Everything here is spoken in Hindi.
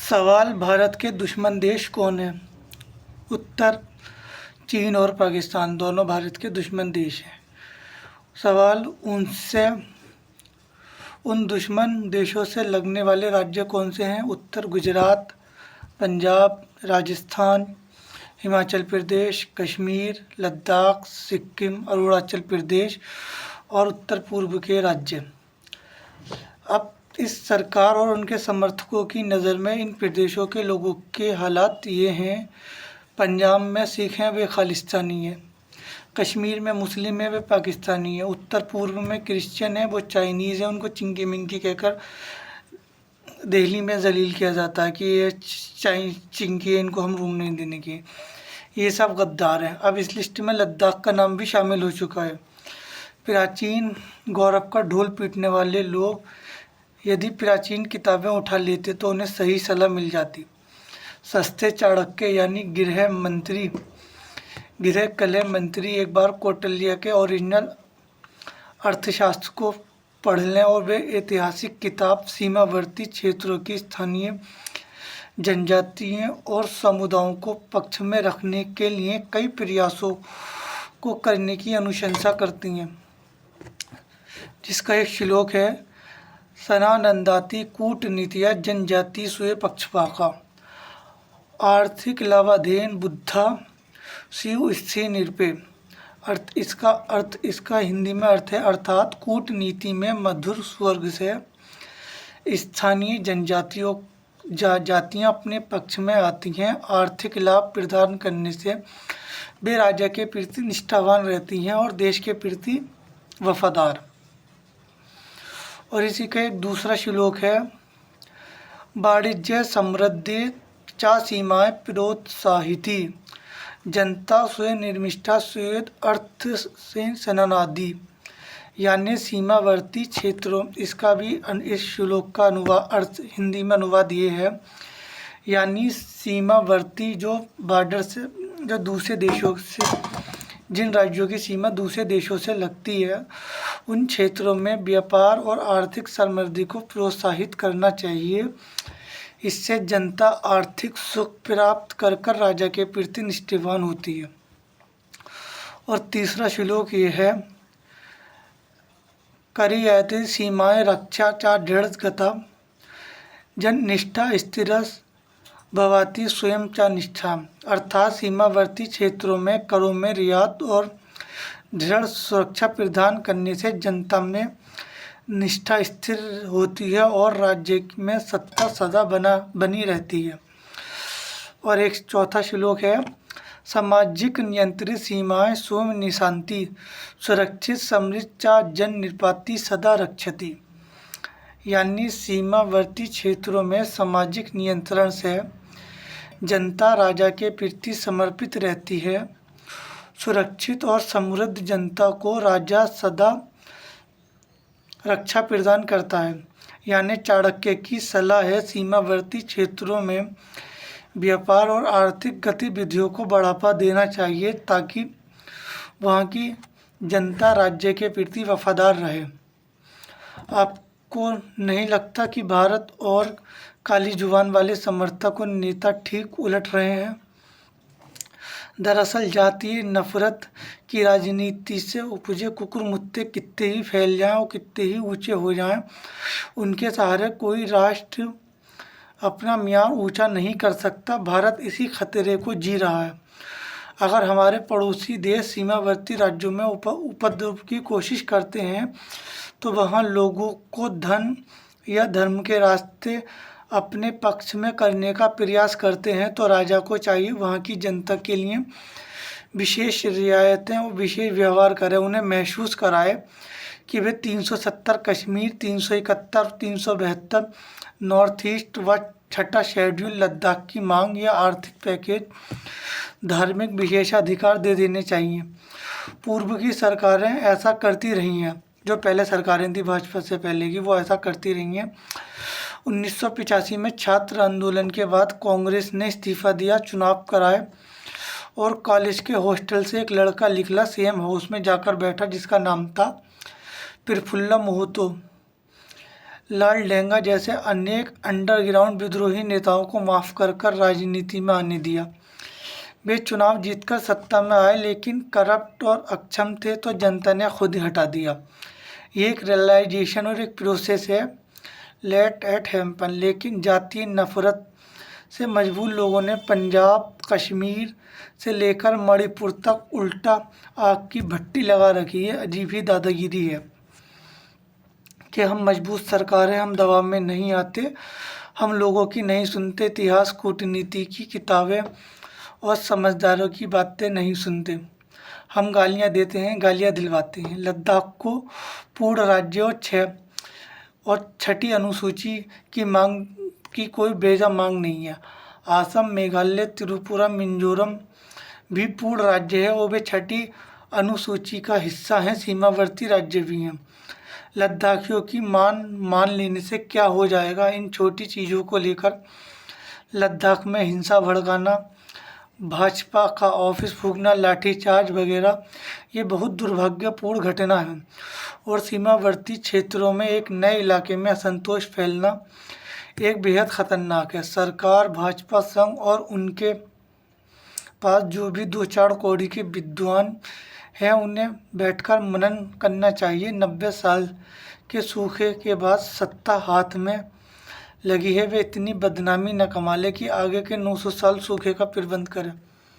सवाल: भारत के दुश्मन देश कौन हैं? उत्तर: चीन और पाकिस्तान दोनों भारत के दुश्मन देश हैं। सवाल: उनसे उन दुश्मन देशों से लगने वाले राज्य कौन से हैं? उत्तर: गुजरात, पंजाब, राजस्थान, हिमाचल प्रदेश, कश्मीर, लद्दाख, सिक्किम, अरुणाचल प्रदेश और उत्तर पूर्व के राज्य। अब इस सरकार और उनके समर्थकों की नज़र में इन प्रदेशों के लोगों के हालात ये हैं: पंजाब में सिख हैं, वे खालिस्तानी हैं। कश्मीर में मुस्लिम है, वे पाकिस्तानी है। उत्तर पूर्व में क्रिश्चियन है, वो चाइनीज़ है, उनको चिंकी मिंकी कहकर दिल्ली में जलील किया जाता है कि ये चिंकी है, इनको हम रूम नहीं देने की। ये सब गद्दार हैं। अब इस लिस्ट में लद्दाख का नाम भी शामिल हो चुका है। प्राचीन गौरव का ढोल पीटने वाले लोग यदि प्राचीन किताबें उठा लेते तो उन्हें सही सलाह मिल जाती। सस्ते चाणक्य यानी गृह कलह मंत्री एक बार कौटिल्य के ओरिजिनल अर्थशास्त्र को पढ़ लें और वे ऐतिहासिक किताब सीमावर्ती क्षेत्रों की स्थानीय जनजातियों और समुदायों को पक्ष में रखने के लिए कई प्रयासों को करने की अनुशंसा करती हैं, जिसका एक श्लोक है: सनानंदाति कूटनीतिया जनजाति स्वे पक्षपाका, आर्थिक लाभाधेन बुद्धा शिव स्थिर निरपे। इसका हिंदी में अर्थ है, अर्थात कूटनीति में मधुर स्वर्ग से स्थानीय जातियां अपने पक्ष में आती हैं। आर्थिक लाभ प्रदान करने से वे राजा के प्रति निष्ठावान रहती हैं और देश के प्रति वफादार। और इसी का एक दूसरा श्लोक है: वाणिज्य समृद्धि चा सीमाएं प्रोत्साहिती, जनता स्वयं निर्मिष्ठा स्वेद अर्थ से सनानादि। यानी सीमावर्ती क्षेत्रों, इसका भी इस श्लोक का अर्थ हिंदी में अनुवाद ये है, यानी सीमावर्ती जो बॉर्डर से, जो दूसरे देशों से, जिन राज्यों की सीमा दूसरे देशों से लगती है, उन क्षेत्रों में व्यापार और आर्थिक समृद्धि को प्रोत्साहित करना चाहिए। इससे जनता आर्थिक सुख प्राप्त कर कर राजा के प्रति निष्ठावान होती है। और तीसरा श्लोक ये है: करियते सीमाएं रक्षा चा दृढ़ गता, जन निष्ठा स्थिरस भवाती स्वयं चा निष्ठा। अर्थात सीमावर्ती क्षेत्रों में करों में रियायत और दृढ़ सुरक्षा प्रदान करने से जनता में निष्ठा स्थिर होती है और राज्य में सत्ता सदा बनी रहती है। और एक चौथा श्लोक है: सामाजिक नियंत्रित सीमाएं सोम निशांति, सुरक्षित समृद्ध चा जन निपाति सदा रक्षति। यानी सीमावर्ती क्षेत्रों में सामाजिक नियंत्रण से जनता राजा के प्रति समर्पित रहती है। सुरक्षित और समृद्ध जनता को राजा सदा रक्षा प्रदान करता है। यानी चाणक्य की सलाह है, सीमावर्ती क्षेत्रों में व्यापार और आर्थिक गतिविधियों को बढ़ावा देना चाहिए ताकि वहाँ की जनता राज्य के प्रति वफादार रहे। आपको नहीं लगता कि भारत और काली जुबान वाले समर्थक और नेता ठीक उलट रहे हैं? दरअसल जातीय नफरत की राजनीति से उपजे कुकुरमुत्ते कितने ही फैल जाएं और कितने ही ऊंचे हो जाएं, उनके सहारे कोई राष्ट्र अपना म्यार ऊंचा नहीं कर सकता। भारत इसी खतरे को जी रहा है। अगर हमारे पड़ोसी देश सीमावर्ती राज्यों में उपद्रव की कोशिश करते हैं तो वहाँ लोगों को धन या धर्म के रास्ते अपने पक्ष में करने का प्रयास करते हैं, तो राजा को चाहिए वहाँ की जनता के लिए विशेष रियायतें और विशेष व्यवहार करें। उन्हें महसूस कराए कि वे 370 कश्मीर, 371, 372 नॉर्थ ईस्ट व छठा शेड्यूल लद्दाख की मांग या आर्थिक पैकेज, धार्मिक विशेषाधिकार दे देने चाहिए। पूर्व की सरकारें ऐसा करती रही हैं, जो पहले सरकारें थी भाजपा से पहले की, वो ऐसा करती रही हैं। 1985 में छात्र आंदोलन के बाद कांग्रेस ने इस्तीफा दिया, चुनाव कराए और कॉलेज के हॉस्टल से एक लड़का निकला, सीएम हाउस में जाकर बैठा, जिसका नाम था प्रफुल्ल मोहतो। लाल डेंगा जैसे अनेक अंडरग्राउंड विद्रोही नेताओं को माफ़ कर कर राजनीति में आने दिया। वे चुनाव जीतकर सत्ता में आए, लेकिन करप्ट और अक्षम थे तो जनता ने खुद ही हटा दिया। ये एक रियलाइजेशन और एक प्रोसेस है, लेट एट हैपन। लेकिन जातीय नफरत से मजबूर लोगों ने पंजाब, कश्मीर से लेकर मणिपुर तक उल्टा आग की भट्टी लगा रखी है। अजीब ही दादागिरी है कि हम मजबूत सरकार है, हम दबाव में नहीं आते, हम लोगों की नहीं सुनते, इतिहास, कूटनीति की किताबें और समझदारों की बातें नहीं सुनते। हम गालियां देते हैं, गालियां दिलवाते हैं। लद्दाख को पूर्ण राज्य और छठी अनुसूची की मांग की कोई बेजा मांग नहीं है। असम, मेघालय, त्रिपुरा, मिजोरम भी पूर्ण राज्य है और वे छठी अनुसूची का हिस्सा हैं, सीमावर्ती राज्य भी हैं। लद्दाखियों की मान लेने से क्या हो जाएगा? इन छोटी चीज़ों को लेकर लद्दाख में हिंसा भड़काना, भाजपा का ऑफिस फूंकना, लाठीचार्ज वगैरह ये बहुत दुर्भाग्यपूर्ण घटना है और सीमावर्ती क्षेत्रों में एक नए इलाके में असंतोष फैलना एक बेहद खतरनाक है। सरकार, भाजपा संघ और उनके पास जो भी दो चार कौड़ी के विद्वान हैं उन्हें बैठकर मनन करना चाहिए। 90 साल के सूखे के बाद सत्ता हाथ में लगी है, वे इतनी बदनामी न कमा ले कि आगे के 900 साल सूखे का प्रबंध करें।